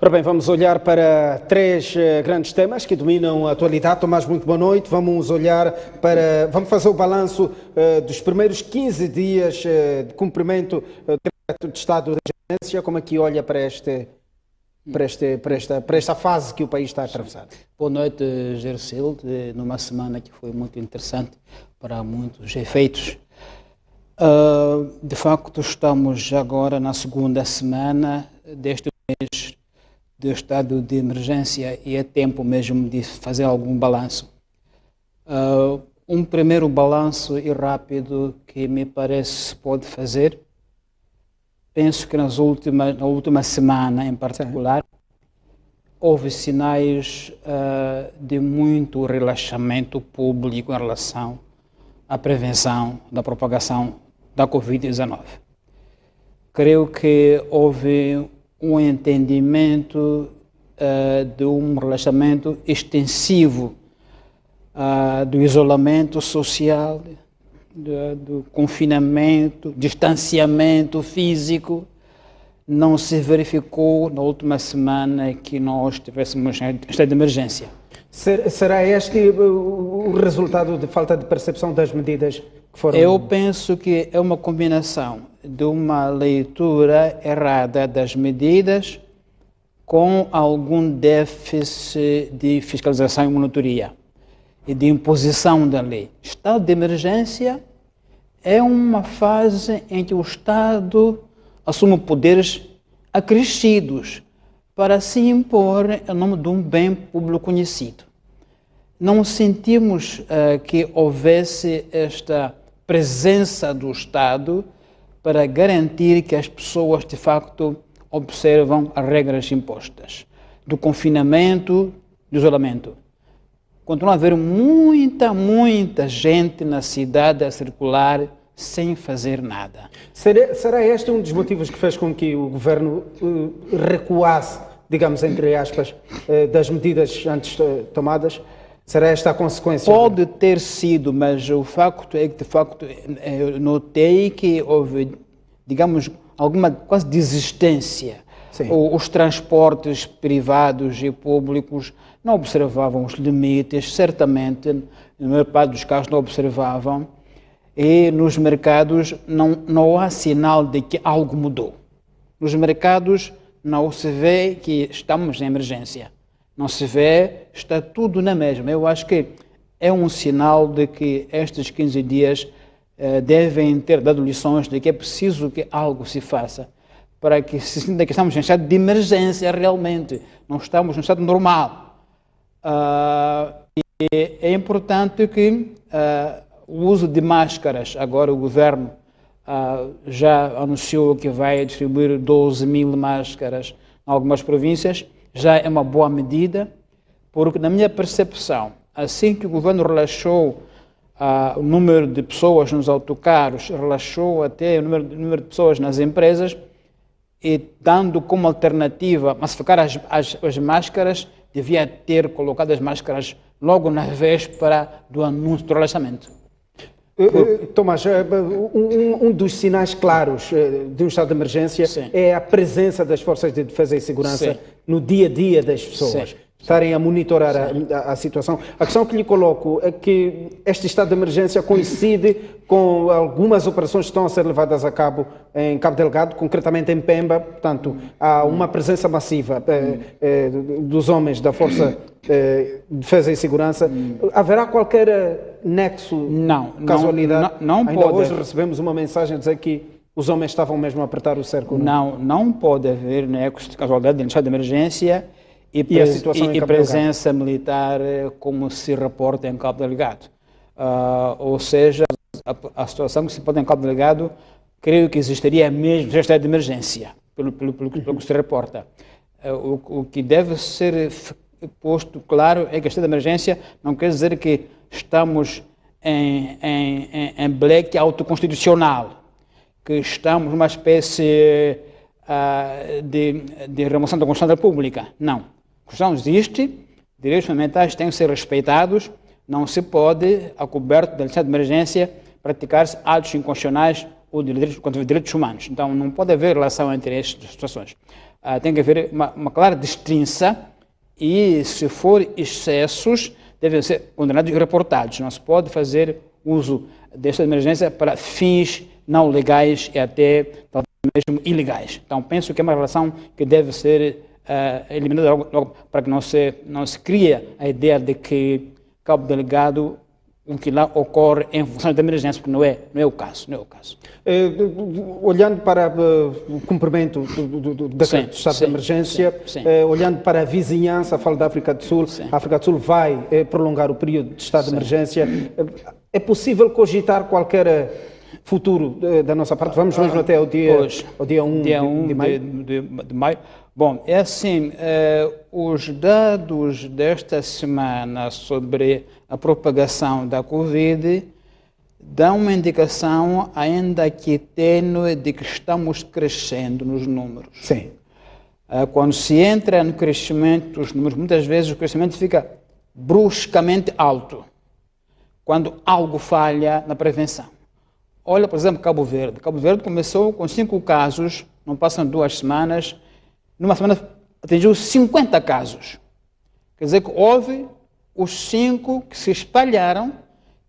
Ora bem, vamos olhar para três grandes temas que dominam a atualidade. Tomás, muito boa noite. Vamos fazer o balanço dos primeiros 15 dias de cumprimento do decreto de estado de emergência. Como é que olha para esta fase que o país está a atravessar? Boa noite, Gercilde, numa semana que foi muito interessante para muitos efeitos. De facto, estamos agora na segunda semana deste mês do estado de emergência e é tempo mesmo de fazer algum balanço. Um primeiro balanço e rápido que me parece pode fazer, penso que na última semana em particular, houve sinais de muito relaxamento público em relação à prevenção da propagação da Covid-19. Creio que houve um entendimento de um relaxamento extensivo do isolamento social, do confinamento, distanciamento físico. Não se verificou na última semana que nós tivéssemos estado de emergência. Será este o resultado de falta de percepção das medidas que foram... Eu penso que é uma combinação de uma leitura errada das medidas com algum déficit de fiscalização e monitoria e de imposição da lei. Estado de emergência é uma fase em que o Estado assume poderes acrescidos para se impor em nome de um bem público conhecido. Não sentimos que houvesse esta presença do Estado para garantir que as pessoas, de facto, observam as regras impostas do confinamento, do isolamento. Continua a haver muita gente na cidade a circular sem fazer nada. Será este um dos motivos que fez com que o governo recuasse, digamos, entre aspas, das medidas antes tomadas? Será esta a consequência? Pode ter sido, mas o facto é que, de facto, eu notei que houve, digamos, alguma quase desistência. Os transportes privados e públicos não observavam os limites, certamente, na maior parte dos casos não observavam, e nos mercados não há sinal de que algo mudou. Nos mercados não se vê que estamos em emergência. Não se vê, está tudo na mesma. Eu acho que é um sinal de que estes 15 dias devem ter dado lições de que é preciso que algo se faça para que se sinta que estamos em estado de emergência realmente, não estamos no estado normal. E é importante que o uso de máscaras, agora o governo já anunciou que vai distribuir 12 mil máscaras em algumas províncias, já é uma boa medida, porque na minha percepção, assim que o governo relaxou o número de pessoas nos autocarros, relaxou até o número de pessoas nas empresas, e dando como alternativa massificar as máscaras, devia ter colocado as máscaras logo na véspera do anúncio do relaxamento. Tomás, um dos sinais claros de um estado de emergência é a presença das forças de defesa e segurança no dia a dia das pessoas, estarem a monitorar a situação. A questão que lhe coloco é que este estado de emergência coincide com algumas operações que estão a ser levadas a cabo em Cabo Delgado, concretamente em Pemba. Portanto, há uma presença massiva dos homens da Força de Defesa e Segurança. Haverá qualquer nexo, casualidade? Não Ainda pode. hoje recebemos uma mensagem a dizer que os homens estavam mesmo a apertar o cerco. Não pode haver nexo de casualidade de estado de emergência e presença militar como se reporta em Cabo Delgado. Ou seja, a situação que se pode em Cabo Delgado, creio que existiria mesmo já estado de emergência, pelo que se reporta. O que deve ser posto claro é que estado de emergência não quer dizer que estamos em bleque autoconstitucional, que estamos numa espécie de remoção da Constituição da República. Não. A Constituição existe, direitos fundamentais têm que ser respeitados, não se pode, a coberto da necessidade de emergência, praticar-se atos inconstitucionais ou contra os direitos humanos. Então, não pode haver relação entre estas situações. Tem que haver uma clara distinção e, se for excessos, devem ser condenados e reportados. Não se pode fazer uso desta emergência para fins não legais e até talvez mesmo ilegais. Então, penso que é uma relação que deve ser eliminada logo para que não se crie a ideia de que Cabo Delgado, o que lá ocorre em função da emergência, porque não é o caso. Olhando para o cumprimento do decreto de estado de emergência, olhando para a vizinhança, falo da África do Sul, a África do Sul vai prolongar o período de estado de emergência. É possível cogitar qualquer futuro da nossa parte? Vamos mesmo até o dia 1 de maio? De maio. Bom, é assim, os dados desta semana sobre a propagação da Covid dão uma indicação, ainda que tênue, de que estamos crescendo nos números. Sim. Quando se entra no crescimento dos números, muitas vezes o crescimento fica bruscamente alto, quando algo falha na prevenção. Olha, por exemplo, Cabo Verde. Cabo Verde começou com 5 casos, não passam 2 semanas, numa semana atingiu 50 casos. Quer dizer que houve os 5 que se espalharam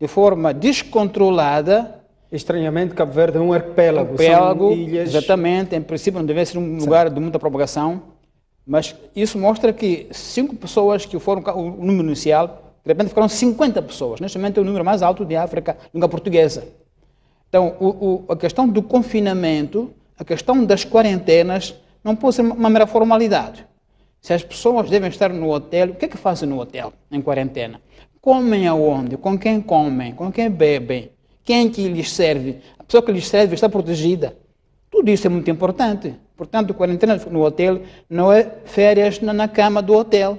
de forma descontrolada. Estranhamente, Cabo Verde é um arquipélago, são ilhas. Exatamente, em princípio não deve ser um lugar de muita propagação, mas isso mostra que 5 pessoas que foram o número inicial, de repente ficaram 50 pessoas. Neste momento é o número mais alto de África, língua portuguesa. Então, a questão do confinamento, a questão das quarentenas, não pode ser uma mera formalidade. Se as pessoas devem estar no hotel, o que é que fazem no hotel, em quarentena? Comem aonde? Com quem comem? Com quem bebem? Quem que lhes serve? A pessoa que lhes serve está protegida. Tudo isso é muito importante. Portanto, quarentena no hotel não é férias na cama do hotel.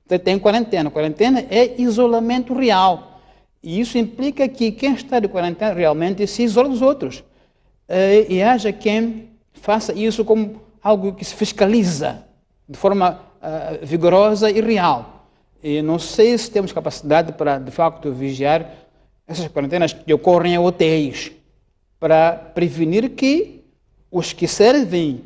Você tem quarentena. Quarentena é isolamento real. E isso implica que quem está de quarentena realmente se isola dos outros. E haja quem faça isso como algo que se fiscaliza de forma vigorosa e real. E não sei se temos capacidade para, de facto, vigiar essas quarentenas que ocorrem em hotéis, para prevenir que os que servem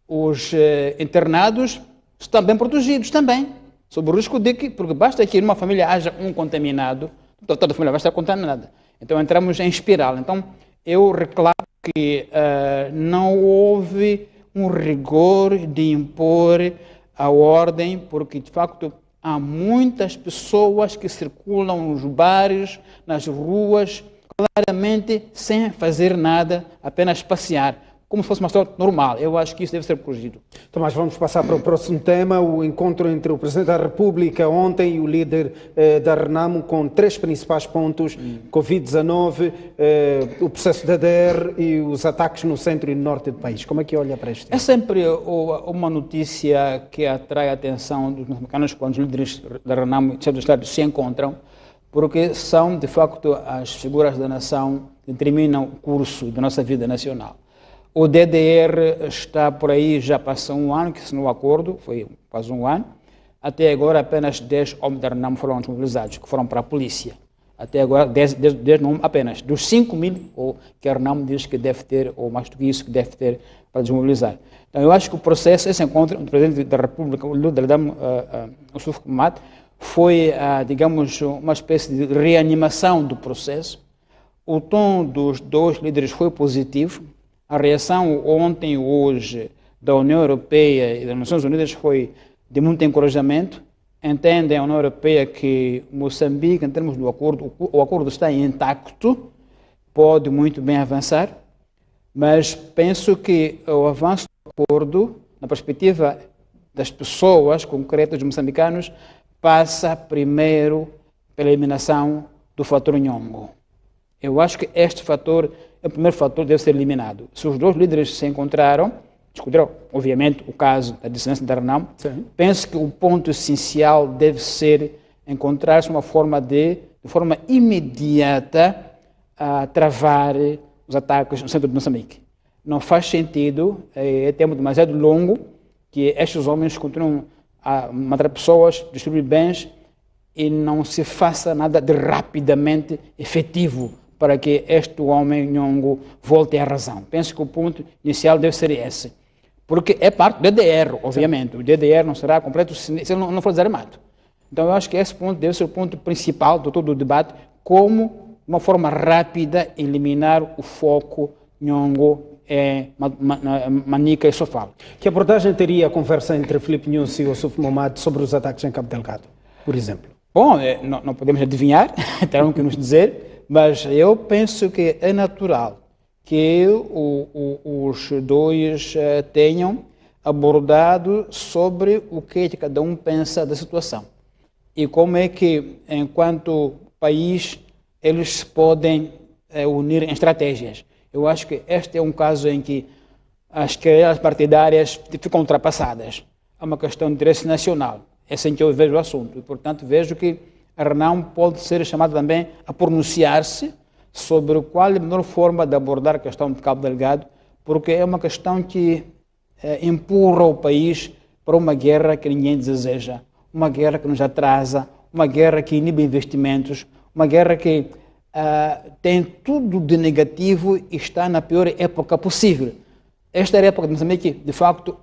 os internados estão bem protegidos também, sob o risco de que, porque basta que numa família haja um contaminado, toda a família vai estar contaminada. Então entramos em espiral. Então eu reclamo que não houve um rigor de impor a ordem, porque de facto há muitas pessoas que circulam nos bares, nas ruas, claramente sem fazer nada, apenas passear, como se fosse uma história normal. Eu acho que isso deve ser corrigido. Tomás, vamos passar para o próximo tema, o encontro entre o Presidente da República ontem e o líder da Renamo, com 3 principais pontos: Covid-19, o processo da ADR e os ataques no centro e no norte do país. Como é que olha para este tema? É sempre uma notícia que atrai a atenção dos moçambicanos quando os líderes da Renamo e chefes de Estado se encontram, porque são, de facto, as figuras da nação que determinam o curso da nossa vida nacional. O DDR está por aí, já passou 1 ano que assinou o acordo, foi quase 1 ano. Até agora apenas 10 homens da Renamo foram desmobilizados, que foram para a polícia. Até agora 10 não apenas, dos 5.000 que a Renamo diz que deve ter, ou mais do que isso, que deve ter para desmobilizar. Então eu acho que o processo, esse encontro entre o Presidente da República, o líder da Renamo, o Suf Mahamat, foi, digamos, uma espécie de reanimação do processo. O tom dos 2 líderes foi positivo. A reação ontem e hoje da União Europeia e das Nações Unidas foi de muito encorajamento. Entendem a União Europeia que Moçambique, em termos do acordo, o acordo está intacto, pode muito bem avançar, mas penso que o avanço do acordo, na perspectiva das pessoas concretas dos moçambicanos, passa primeiro pela eliminação do fator Nhongo. Eu acho que este fator, o primeiro fator, deve ser eliminado. Se os 2 líderes se encontraram, discutiram, obviamente, o caso da dissidência da Renamo, penso que o ponto essencial deve ser encontrar-se uma forma de forma imediata, travar os ataques no centro de Moçambique. Não faz sentido, é tempo demasiado longo, que estes homens continuam a matar pessoas, destruir bens, e não se faça nada de rapidamente efetivo para que este homem, Nhongo, volte à razão. Penso que o ponto inicial deve ser esse. porque é parte do DDR, obviamente. O DDR não será completo se ele não for desarmado. Então, eu acho que esse ponto deve ser o ponto principal de todo o debate, como, de uma forma rápida, eliminar o foco Nhongo, Manica e Sofala. Que abordagem teria a conversa entre Filipe Nyusi e Ossuf Momad sobre os ataques em Cabo Delgado, por exemplo? Bom, não podemos adivinhar, terão que nos dizer, mas eu penso que é natural que os dois tenham abordado sobre o que cada um pensa da situação e como é que, enquanto país, eles podem unir em estratégias. Eu acho que este é um caso em que as querelhas partidárias ficam ultrapassadas. É uma questão de interesse nacional. É assim que eu vejo o assunto. E, portanto, vejo que a Renam pode ser chamada também a pronunciar-se sobre qual é a melhor forma de abordar a questão de Cabo Delgado, porque é uma questão que empurra o país para uma guerra que ninguém deseja, uma guerra que nos atrasa, uma guerra que inibe investimentos, uma guerra que tem tudo de negativo e está na pior época possível. Esta era a época de Moçambique, de facto,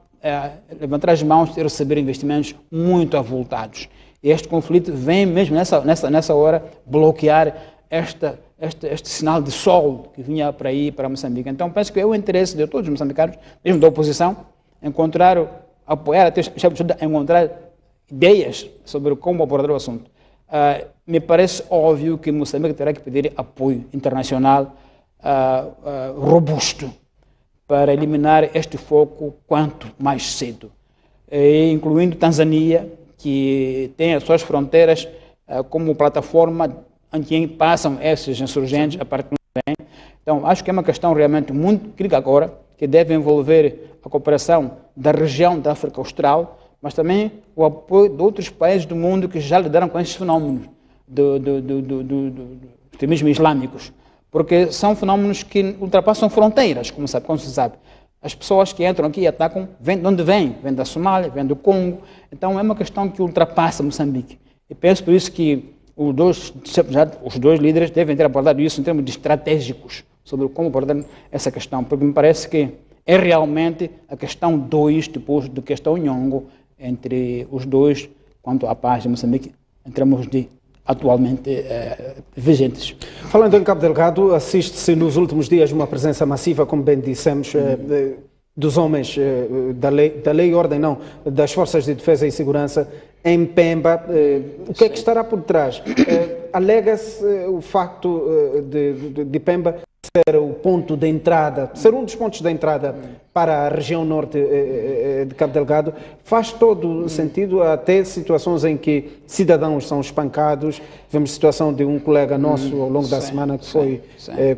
levantar as mãos e receber investimentos muito avultados. E este conflito vem mesmo nessa hora bloquear este sinal de sol que vinha para aí, para Moçambique. Então, penso que é o interesse de todos os moçambicanos, mesmo da oposição, apoiar, até encontrar ideias sobre como abordar o assunto. Me parece óbvio que Moçambique terá que pedir apoio internacional robusto para eliminar este foco quanto mais cedo, incluindo Tanzânia, que tem as suas fronteiras como plataforma em que passam esses insurgentes a partir do bem. Então, acho que é uma questão realmente muito crítica agora, que deve envolver a cooperação da região da África Austral, mas também o apoio de outros países do mundo que já lidaram com esses fenómenos do extremismo islâmicos, porque são fenómenos que ultrapassam fronteiras, como se sabe. As pessoas que entram aqui e atacam, vêm de onde vêm? Vêm da Somália, vêm do Congo. Então é uma questão que ultrapassa Moçambique. E penso por isso que os dois líderes devem ter abordado isso em termos de estratégicos, sobre como abordar essa questão, porque me parece que é realmente a questão 2, depois da questão Nhongo, entre os dois, quanto à paz de Moçambique, em termos de atualmente vigentes. Falando em Cabo Delgado, assiste-se nos últimos dias uma presença massiva, como bem dissemos, dos homens da lei e ordem, não, das Forças de Defesa e Segurança em Pemba. O que é que estará por trás? Alega-se o facto de Pemba ser o ponto de entrada, ser um dos pontos de entrada para a região norte de Cabo Delgado. Faz todo sentido, até situações em que cidadãos são espancados. Vemos a situação de um colega nosso ao longo da semana que foi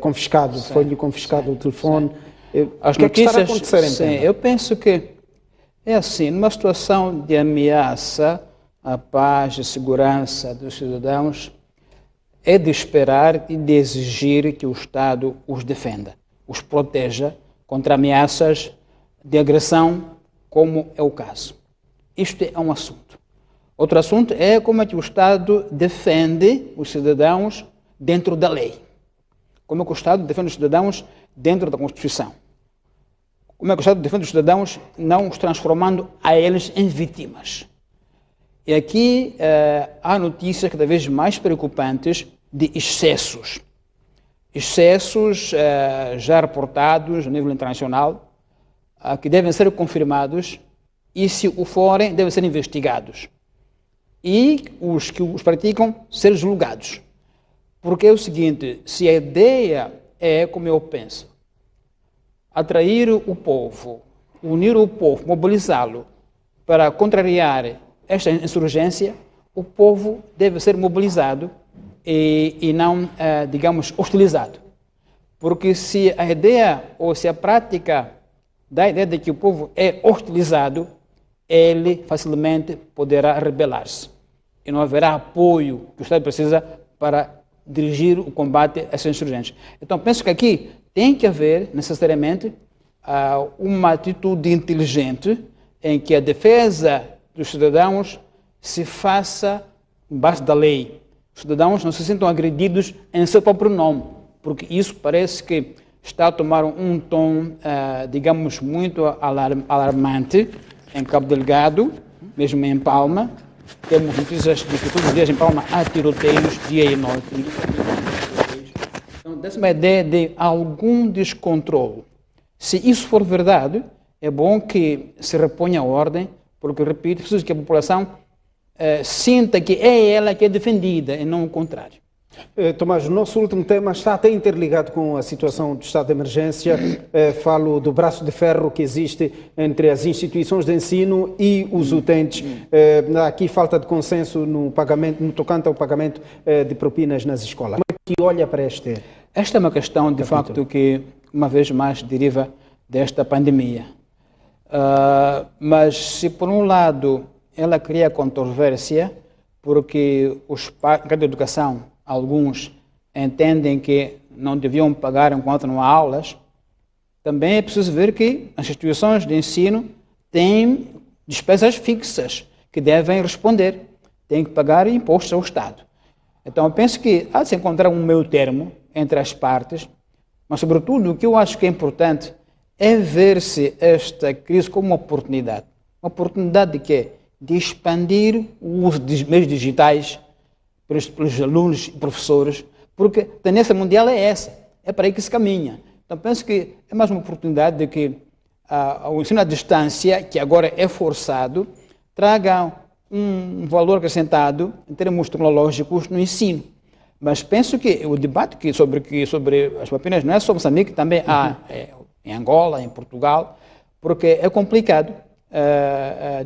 confiscado, foi-lhe confiscado o telefone. As o que é que estará a acontecer em Pemba? Eu penso que é assim, numa situação de ameaça à paz e segurança dos cidadãos, é de esperar e de exigir que o Estado os defenda, os proteja contra ameaças de agressão, como é o caso. Isto é um assunto. Outro assunto é como é que o Estado defende os cidadãos dentro da lei. Como é que o Estado defende os cidadãos dentro da Constituição. Como é que o Estado defende os cidadãos não os transformando a eles em vítimas. E aqui há notícias cada vez mais preocupantes de excessos. Excessos já reportados a nível internacional, que devem ser confirmados e, se o forem, devem ser investigados. E os que os praticam ser julgados. Porque é o seguinte, se a ideia é, como eu penso, atrair o povo, unir o povo, mobilizá-lo para contrariar esta insurgência, o povo deve ser mobilizado e não, digamos, hostilizado. Porque se a ideia ou se a prática da ideia de que o povo é hostilizado, ele facilmente poderá rebelar-se. E não haverá apoio que o Estado precisa para dirigir o combate a esses insurgentes. Então, penso que aqui tem que haver, necessariamente, uma atitude inteligente em que a defesa dos cidadãos se faça em base da lei. Os cidadãos não se sintam agredidos em seu próprio nome, porque isso parece que está a tomar um tom, digamos, muito alarmante em Cabo Delgado, mesmo em Palma. Temos notícias de que todos os dias em Palma há tiroteios, dia e noite. Então, dessa ideia de algum descontrole. Se isso for verdade, é bom que se reponha a ordem, porque, repito, preciso que a população sinta que é ela que é defendida e não o contrário. Tomás, o nosso último tema está até interligado com a situação do estado de emergência. Falo do braço de ferro que existe entre as instituições de ensino e os utentes. Há aqui falta de consenso no pagamento, no tocante ao pagamento de propinas nas escolas. Como é que olha para este? Esta é uma questão, de facto, que uma vez mais deriva desta pandemia. Mas se por um lado ela cria controvérsia, porque os pais da educação, alguns entendem que não deviam pagar enquanto não há aulas, também é preciso ver que as instituições de ensino têm despesas fixas que devem responder, têm que pagar impostos ao Estado. Então eu penso que há de se encontrar um meio termo entre as partes, mas sobretudo o que eu acho que é importante é ver-se esta crise como uma oportunidade. Uma oportunidade de quê? De expandir o uso dos meios digitais pelos alunos e professores, porque a tendência mundial é essa, é para aí que se caminha. Então penso que é mais uma oportunidade de que o ensino à distância, que agora é forçado, traga um valor acrescentado em termos tecnológicos no ensino. Mas penso que o debate sobre as propinas não é só Moçambique, também há em Angola, em Portugal, porque é complicado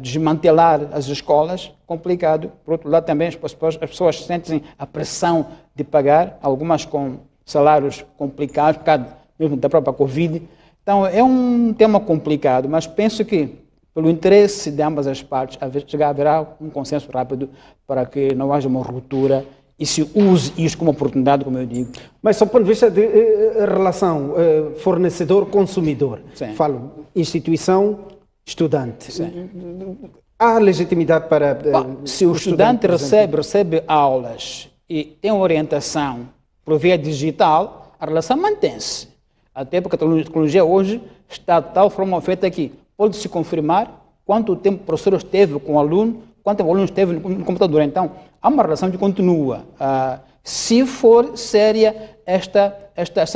desmantelar as escolas, complicado. Por outro lado, também as pessoas sentem a pressão de pagar, algumas com salários complicados, por causa mesmo da própria Covid. Então, é um tema complicado, mas penso que, pelo interesse de ambas as partes, haverá um consenso rápido para que não haja uma ruptura e se use isso como oportunidade, como eu digo. Mas, do ponto de vista de relação fornecedor-consumidor, falo instituição, estudante. Sim. Há legitimidade para... se o estudante recebe aulas e tem orientação por via digital, a relação mantém-se. Até porque a tecnologia hoje está de tal forma feita que pode-se confirmar quanto tempo o professor esteve com o aluno, quanto o aluno esteve no computador. Então, há uma relação que continua. Se for séria esta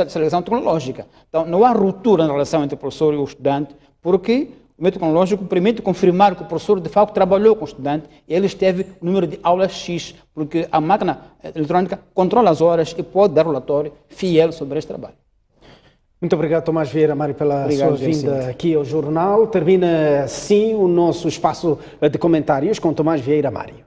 seleção tecnológica. Então, não há ruptura na relação entre o professor e o estudante, porque o meio tecnológico permite confirmar que o professor, de facto, trabalhou com o estudante e ele teve o número de aulas X, porque a máquina eletrônica controla as horas e pode dar relatório fiel sobre este trabalho. Muito obrigado, Tomás Vieira Amari, pela sua vinda aqui ao jornal. Termina assim o nosso espaço de comentários com Tomás Vieira Amari.